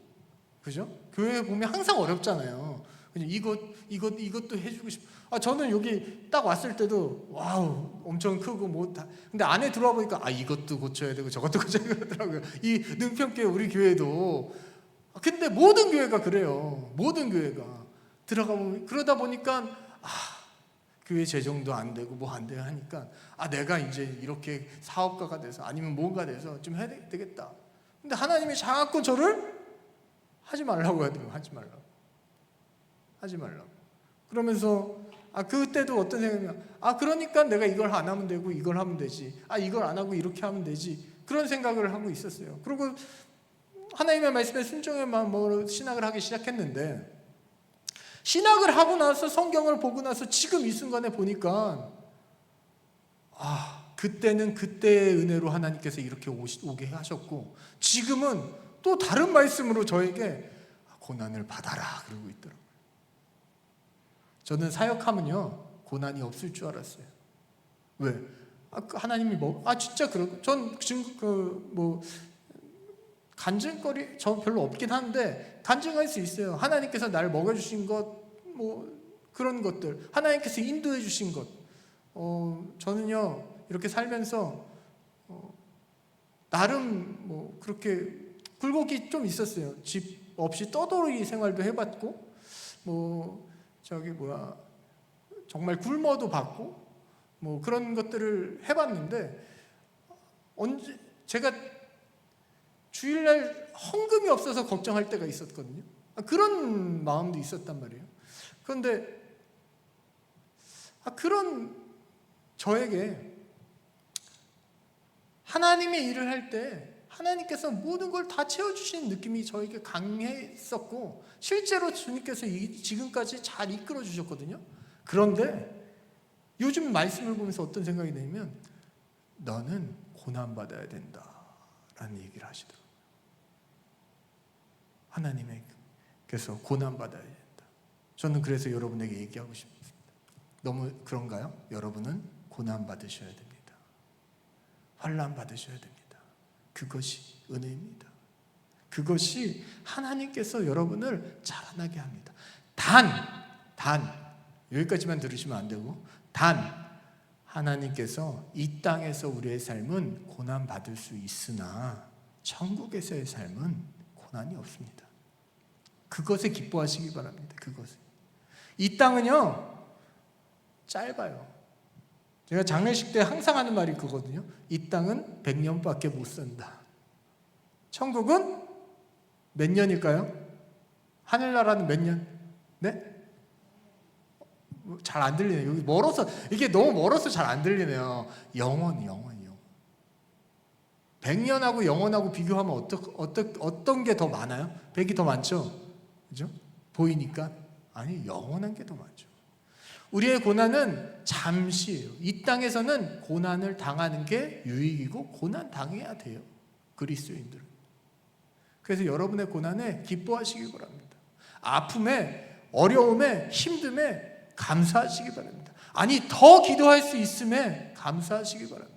그죠? 교회 보면 항상 어렵잖아요. 이것도 해주고 싶고. 저는 여기 딱 왔을 때도 와우 엄청 크고 근데 안에 들어와 보니까 이것도 고쳐야 되고 저것도 고쳐야 되더라고요. 이 능평교회 우리 교회도. 근데 모든 교회가 그래요. 모든 교회가 들어가 보면, 그러다 보니까 교회 재정도 안 되고 뭐 안 돼요 하니까, 내가 이제 이렇게 사업가가 돼서 아니면 뭔가 돼서 좀 해야 되겠다. 근데 하나님이 자꾸 저를 하지 말라고 하더라고요. 하지 말라고. 그러면서 그때도 어떤 생각이냐면, 그러니까 내가 이걸 안 하면 되고 이걸 하면 되지. 이걸 안 하고 이렇게 하면 되지. 그런 생각을 하고 있었어요. 그리고 하나님의 말씀에 순종의 마음으로 신학을 하기 시작했는데, 신학을 하고 나서 성경을 보고 나서 지금 이 순간에 보니까, 그때는 그때의 은혜로 하나님께서 이렇게 오게 하셨고, 지금은 또 다른 말씀으로 저에게 고난을 받아라 그러고 있더라고요. 저는 사역하면요 고난이 없을 줄 알았어요. 왜? 하나님이 진짜 그러고, 전 지금 간증거리 저 별로 없긴 한데 간증할 수 있어요. 하나님께서 나를 먹여주신 것, 그런 것들, 하나님께서 인도해 주신 것. 저는요 이렇게 살면서 나름 그렇게 굴곡이 좀 있었어요. 집 없이 떠돌이 생활도 해봤고, 정말 굶어도 받고, 그런 것들을 해봤는데, 제가 주일날 헌금이 없어서 걱정할 때가 있었거든요. 그런 마음도 있었단 말이에요. 그런데 그런 저에게 하나님의 일을 할 때 하나님께서 모든 걸 다 채워주시는 느낌이 저에게 강했었고, 실제로 주님께서 지금까지 잘 이끌어 주셨거든요. 그런데 요즘 말씀을 보면서 어떤 생각이 드냐면, 너는 고난받아야 된다라는 얘기를 하시더라고요. 하나님께서 고난받아야 된다. 저는 그래서 여러분에게 얘기하고 싶습니다. 너무 그런가요? 여러분은 고난받으셔야 됩니다. 환난 받으셔야 됩니다. 그것이 은혜입니다. 그것이 하나님께서 여러분을 자라나게 합니다. 단 여기까지만 들으시면 안 되고, 하나님께서 이 땅에서 우리의 삶은 고난 받을 수 있으나 천국에서의 삶은 고난이 없습니다. 그것에 기뻐하시기 바랍니다. 그것에. 이 땅은요 짧아요. 제가 장례식 때 항상 하는 말이 그거거든요. 이 땅은 100년밖에 못 산다. 천국은 몇 년일까요? 하늘나라는 몇 년? 네? 잘 안 들리네요. 여기 멀어서, 이게 너무 멀어서 잘 안 들리네요. 영원. 100년하고 영원하고 비교하면 어떤 게 더 많아요? 100이 더 많죠? 그죠? 보이니까. 아니, 영원한 게 더 많죠. 우리의 고난은 잠시예요. 이 땅에서는 고난을 당하는 게 유익이고 고난 당해야 돼요. 그리스도인들은. 그래서 여러분의 고난에 기뻐하시기 바랍니다. 아픔에, 어려움에, 힘듦에 감사하시기 바랍니다. 아니, 더 기도할 수 있음에 감사하시기 바랍니다.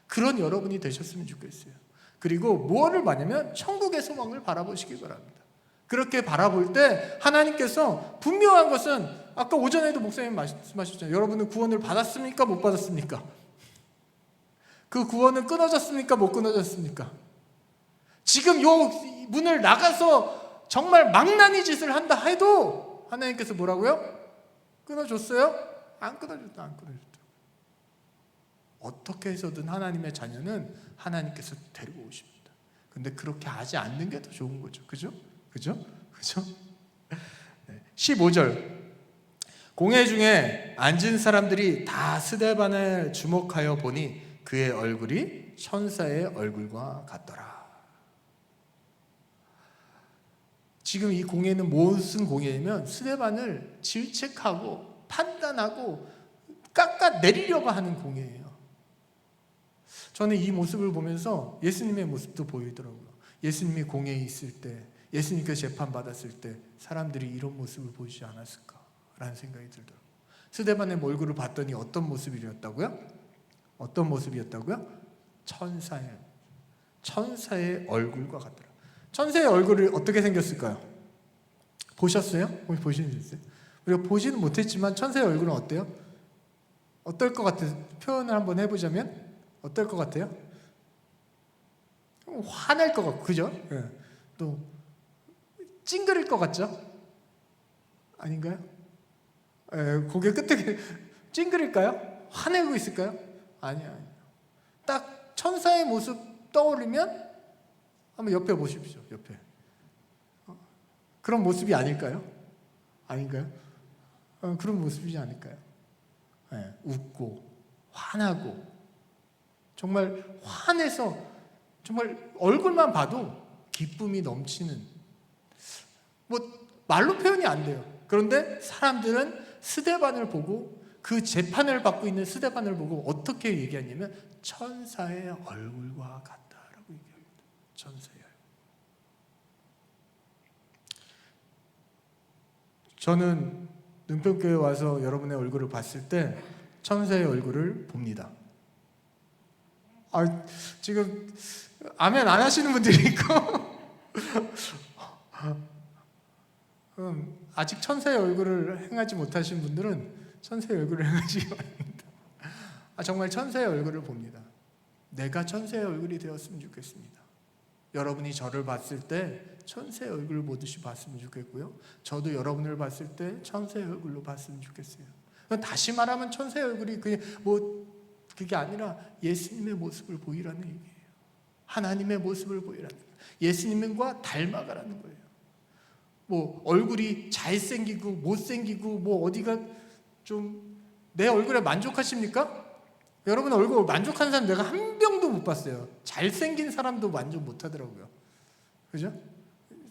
그런 여러분이 되셨으면 좋겠어요. 그리고 무엇을 바냐면 천국의 소망을 바라보시기 바랍니다. 그렇게 바라볼 때 하나님께서 분명한 것은, 아까 오전에도 목사님 말씀하셨잖아요. 여러분은 구원을 받았습니까? 못 받았습니까? 그 구원은 끊어졌습니까? 못 끊어졌습니까? 지금 요 문을 나가서 정말 망나니 짓을 한다 해도 하나님께서 뭐라고요? 끊어줬어요? 안 끊어줬다. 어떻게 해서든 하나님의 자녀는 하나님께서 데리고 오십니다. 근데 그렇게 하지 않는 게 더 좋은 거죠. 그죠? 15절. 공회 중에 앉은 사람들이 다 스데반을 주목하여 보니 그의 얼굴이 천사의 얼굴과 같더라. 지금 이 공회는 무슨 공회냐면 스데반을 질책하고 판단하고 깎아내리려고 하는 공회예요. 저는 이 모습을 보면서 예수님의 모습도 보이더라고요. 예수님이 공회에 있을 때, 예수님께서 재판받았을 때 사람들이 이런 모습을 보이지 않았을까라는 생각이 들더라고요. 스데반의 얼굴을 봤더니 어떤 모습이었다고요? 천사의 얼굴과 같더라. 천사의 얼굴이 어떻게 생겼을까요? 보셨어요? 보시셨어요? 우리가 보지는 못했지만 천사의 얼굴은 어때요? 어떨 것 같아요? 표현을 한번 해보자면 어떨 것 같아요? 화낼 것 같고, 그죠? 예. 또 찡그릴 것 같죠? 아닌가요? 고개 끝에 찡그릴까요? 화내고 있을까요? 아니야. 딱 천사의 모습 떠오르면 한번 옆에 보십시오. 옆에. 그런 모습이 아닐까요? 아닌가요? 그런 모습이지 않을까요? 웃고 화나고 정말 화내서 정말 얼굴만 봐도 기쁨이 넘치는, 말로 표현이 안 돼요. 그런데 사람들은 스데반을 보고, 그 재판을 받고 있는 스데반을 보고 어떻게 얘기하냐면 천사의 얼굴과 같다라고 얘기합니다. 천사의 얼굴. 저는 능평교회 와서 여러분의 얼굴을 봤을 때 천사의 얼굴을 봅니다. 지금 아멘 안 하시는 분들이 있고 아직 천사의 얼굴을 행하지 못하신 분들은 천사의 얼굴을 행하시기 바랍니다. 정말 천사의 얼굴을 봅니다. 내가 천사의 얼굴이 되었으면 좋겠습니다. 여러분이 저를 봤을 때 천사의 얼굴을 보듯이 봤으면 좋겠고요. 저도 여러분을 봤을 때 천사의 얼굴로 봤으면 좋겠어요. 다시 말하면 천사의 얼굴이 그게 아니라 예수님의 모습을 보이라는 얘기예요. 하나님의 모습을 보이라는 거예요. 예수님과 닮아가라는 거예요. 얼굴이 잘생기고 못생기고 어디가 좀 내 얼굴에 만족하십니까? 여러분 얼굴 만족하는 사람 내가 한 명도 못 봤어요. 잘생긴 사람도 만족 못 하더라고요. 그죠?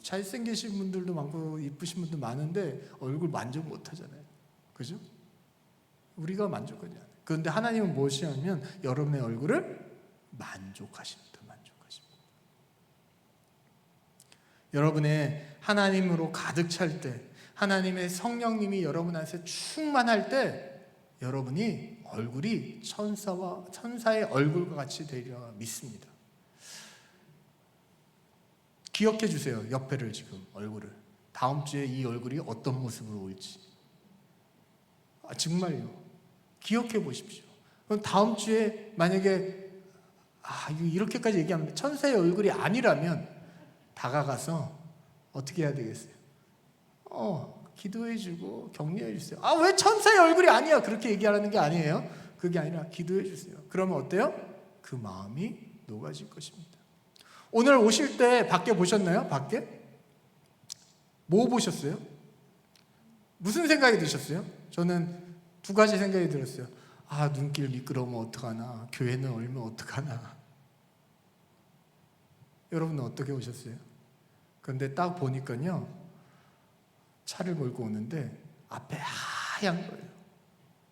잘생기신 분들도 많고 이쁘신 분도 많은데 얼굴 만족 못 하잖아요. 그죠? 우리가 만족하지 않아요. 그런데 하나님은 무엇이냐면 여러분의 얼굴을 만족하십니다. 여러분의 하나님으로 가득 찰 때, 하나님의 성령님이 여러분 안에서 충만할 때 여러분이 얼굴이 천사의 얼굴과 같이 되리라 믿습니다. 기억해 주세요. 옆에를 지금 얼굴을. 다음 주에 이 얼굴이 어떤 모습으로 올지. 정말요. 기억해 보십시오. 그럼 다음 주에 만약에 이렇게까지 얘기하면 천사의 얼굴이 아니라면 다가가서 어떻게 해야 되겠어요? 기도해 주고 격려해 주세요. 왜 천사의 얼굴이 아니야? 그렇게 얘기하라는 게 아니에요. 그게 아니라 기도해 주세요. 그러면 어때요? 그 마음이 녹아질 것입니다. 오늘 오실 때 밖에 보셨나요? 밖에? 뭐 보셨어요? 무슨 생각이 드셨어요? 저는 두 가지 생각이 들었어요. 눈길 미끄러우면 어떡하나, 교회는 얼면 어떡하나. 여러분은 어떻게 오셨어요? 그런데 딱 보니까요, 차를 몰고 오는데 앞에 하얀 거예요.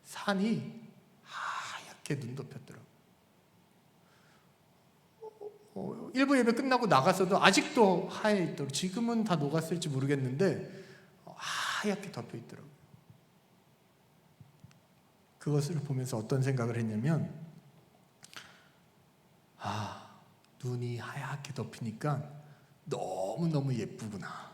산이 하얗게 눈 덮였더라고요. 일부 예배 끝나고 나가서도 아직도 하얘 있더라고요. 지금은 다 녹았을지 모르겠는데 하얗게 덮여 있더라고요. 그것을 보면서 어떤 생각을 했냐면 눈이 하얗게 덮이니까 너무너무 예쁘구나.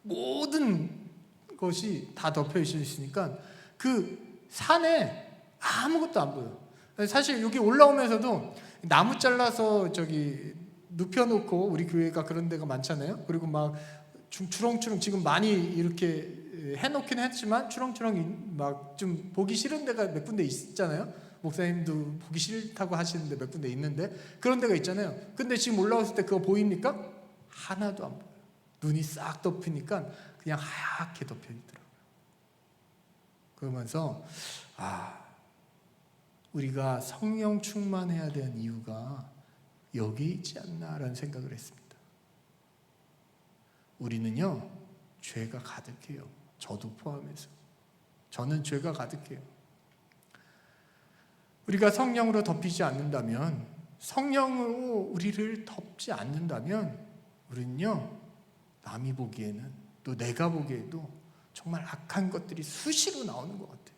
모든 것이 다 덮여 있으니까 그 산에 아무것도 안 보여. 사실 여기 올라오면서도 나무 잘라서 눕혀놓고, 우리 교회가 그런 데가 많잖아요. 그리고 막 주렁주렁 지금 많이 이렇게 해놓긴 했지만 주렁주렁 막 좀 보기 싫은 데가 몇 군데 있잖아요. 목사님도 보기 싫다고 하시는데 몇 군데 있는데 그런 데가 있잖아요. 근데 지금 올라왔을 때 그거 보입니까? 하나도 안 보여요. 눈이 싹 덮이니까 그냥 하얗게 덮여 있더라고요. 그러면서 우리가 성령 충만해야 되는 이유가 여기 있지 않나라는 생각을 했습니다. 우리는요, 죄가 가득해요. 저도 포함해서. 저는 죄가 가득해요. 우리가 성령으로 덮이지 않는다면, 성령으로 우리를 덮지 않는다면 우리는요, 남이 보기에는, 또 내가 보기에도 정말 악한 것들이 수시로 나오는 것 같아요.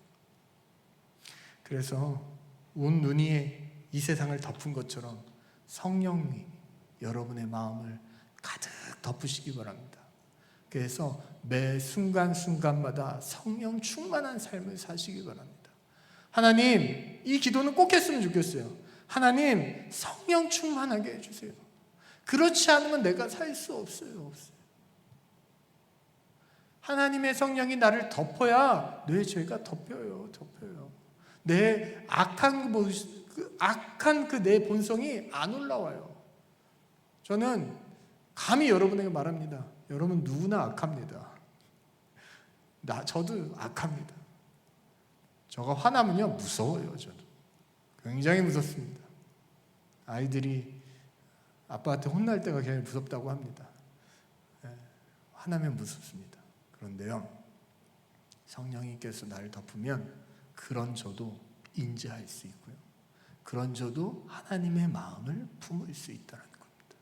그래서 온 눈이 이 세상을 덮은 것처럼 성령이 여러분의 마음을 가득 덮으시기 바랍니다. 그래서 매 순간순간마다 성령 충만한 삶을 사시기 바랍니다. 하나님, 이 기도는 꼭 했으면 좋겠어요. 하나님, 성령 충만하게 해주세요. 그렇지 않으면 내가 살 수 없어요. 하나님의 성령이 나를 덮어야 내 죄가 덮여요. 내 악한 그 내 본성이 안 올라와요. 저는 감히 여러분에게 말합니다. 여러분 누구나 악합니다. 저도 악합니다. 저가 화나면요 무서워요. 저도 굉장히 무섭습니다. 아이들이 아빠한테 혼날 때가 굉장히 무섭다고 합니다. 화나면 무섭습니다. 그런데요, 성령님께서 나를 덮으면 그런 저도 인지할 수 있고요, 그런 저도 하나님의 마음을 품을 수 있다는 겁니다.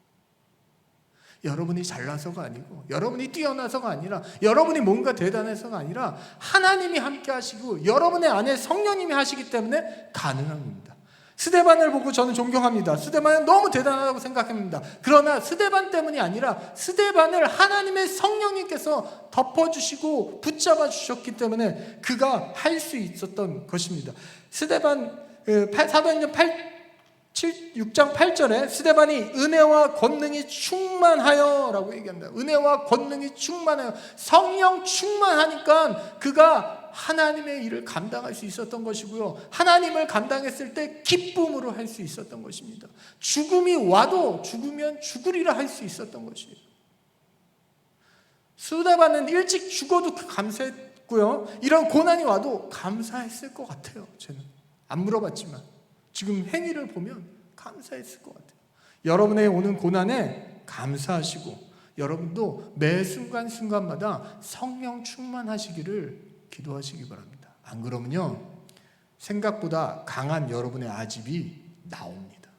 여러분이 잘나서가 아니고, 여러분이 뛰어나서가 아니라, 여러분이 뭔가 대단해서가 아니라 하나님이 함께 하시고 여러분의 안에 성령님이 하시기 때문에 가능한 겁니다. 스데반을 보고 저는 존경합니다. 스데반은 너무 대단하다고 생각합니다. 그러나 스데반 때문이 아니라 스데반을 하나님의 성령님께서 덮어주시고 붙잡아 주셨기 때문에 그가 할 수 있었던 것입니다. 스데반 사도행전 6장 8절에 스데반이 은혜와 권능이 충만하여 라고 얘기합니다. 은혜와 권능이 충만하여, 성령 충만하니까 그가 하나님의 일을 감당할 수 있었던 것이고요, 하나님을 감당했을 때 기쁨으로 할 수 있었던 것입니다. 죽음이 와도 죽으면 죽으리라 할 수 있었던 것이에요. 스데반은 일찍 죽어도 감사했고요, 이런 고난이 와도 감사했을 것 같아요. 저는 안 물어봤지만 지금 행위를 보면 감사했을 것 같아요. 여러분의 오는 고난에 감사하시고 여러분도 매 순간순간마다 성령 충만하시기를 기도하시기 바랍니다. 안 그러면요, 생각보다 강한 여러분의 아집이 나옵니다.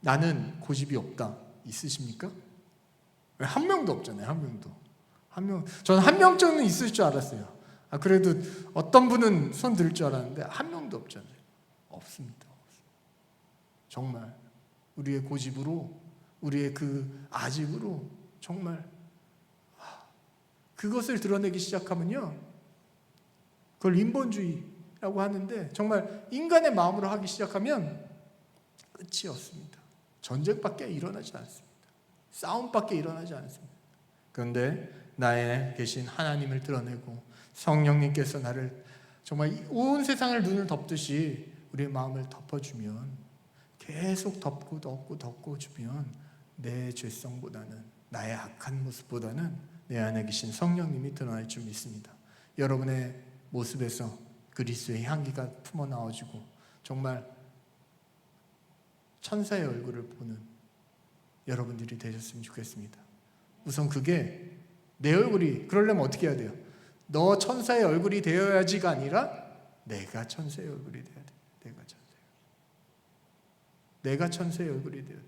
나는 고집이 없다 있으십니까? 왜 한 명도 없잖아요. 저는 한 명쯤은 있을 줄 알았어요. 그래도 어떤 분은 손 들 줄 알았는데 한 명도 없잖아요. 없습니다. 정말 우리의 고집으로, 우리의 그 아집으로 정말 그것을 드러내기 시작하면요, 그걸 인본주의라고 하는데 정말 인간의 마음으로 하기 시작하면 끝이 없습니다. 전쟁밖에 일어나지 않습니다. 싸움밖에 일어나지 않습니다. 그런데 나에 계신 하나님을 드러내고 성령님께서 나를 정말 온 세상을 눈을 덮듯이 우리의 마음을 덮어주면, 계속 덮고 주면 내 죄성보다는, 나의 악한 모습보다는 내 안에 계신 성령님이 드러날 줄 믿습니다. 여러분의 모습에서 그리스도의 향기가 품어나와지고 정말 천사의 얼굴을 보는 여러분들이 되셨으면 좋겠습니다. 우선 그게 내 얼굴이, 그러려면 어떻게 해야 돼요? 너 천사의 얼굴이 되어야지가 아니라 내가 천사의 얼굴이 되어야 돼. 내가 천사의 얼굴이 되어야 돼.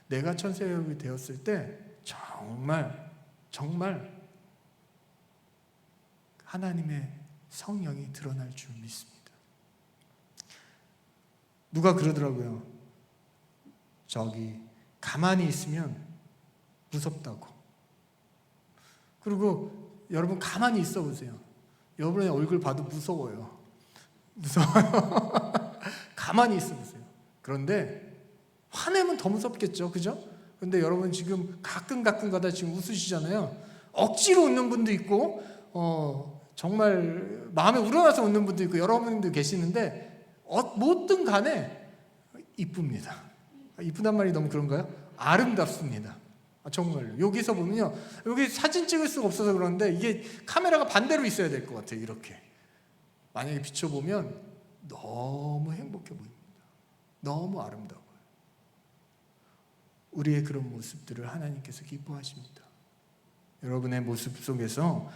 내가 천사의 얼굴이 되었을 때 정말 하나님의 성령이 드러날 줄 믿습니다. 누가 그러더라고요. 가만히 있으면 무섭다고. 그리고 여러분 가만히 있어 보세요. 여러분의 얼굴 봐도 무서워요. 가만히 있어 보세요. 그런데 화내면 더 무섭겠죠, 그죠? 근데 여러분 지금 가끔가다 지금 웃으시잖아요. 억지로 웃는 분도 있고, 정말 마음에 우러나서 웃는 분도 있고, 여러분도 계시는데 뭐든 간에 이쁩니다. 이쁘단 말이 너무 그런가요? 아름답습니다. 정말로. 여기서 보면요, 여기 사진 찍을 수가 없어서 그러는데 이게 카메라가 반대로 있어야 될 것 같아요. 이렇게 만약에 비춰보면 너무 행복해 보입니다. 너무 아름다워요. 우리의 그런 모습들을 하나님께서 기뻐하십니다. 여러분의 모습 속에서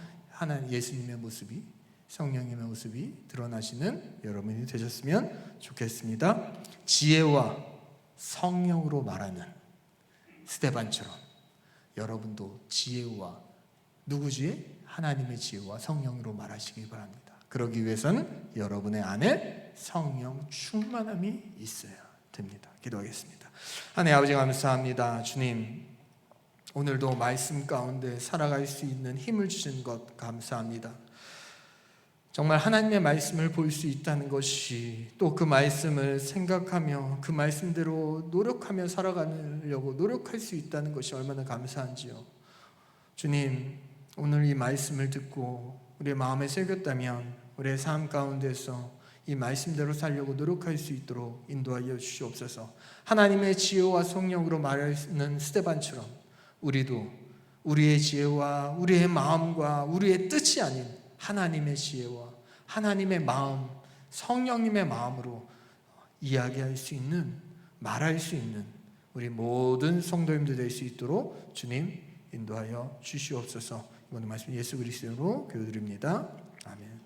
예수님의 모습이, 성령님의 모습이 드러나시는 여러분이 되셨으면 좋겠습니다. 지혜와 성령으로 말하는 스데반처럼 여러분도 지혜와, 누구 지혜? 하나님의 지혜와 성령으로 말하시기 바랍니다. 그러기 위해서는 여러분의 안에 성령 충만함이 있어야 됩니다. 기도하겠습니다. 하나님 아버지 감사합니다. 주님, 오늘도 말씀 가운데 살아갈 수 있는 힘을 주신 것 감사합니다. 정말 하나님의 말씀을 볼 수 있다는 것이, 또 그 말씀을 생각하며 그 말씀대로 노력하며 살아가려고 노력할 수 있다는 것이 얼마나 감사한지요. 주님, 오늘 이 말씀을 듣고 우리의 마음에 새겼다면 우리의 삶 가운데서 이 말씀대로 살려고 노력할 수 있도록 인도하여 주시옵소서. 하나님의 지혜와 성령으로 말하는 스데반처럼 우리도 우리의 지혜와 우리의 마음과 우리의 뜻이 아닌 하나님의 지혜와 하나님의 마음, 성령님의 마음으로 이야기할 수 있는, 말할 수 있는 우리 모든 성도님들 될 수 있도록 주님 인도하여 주시옵소서. 이번 말씀 예수 그리스도로 기도드립니다. 아멘.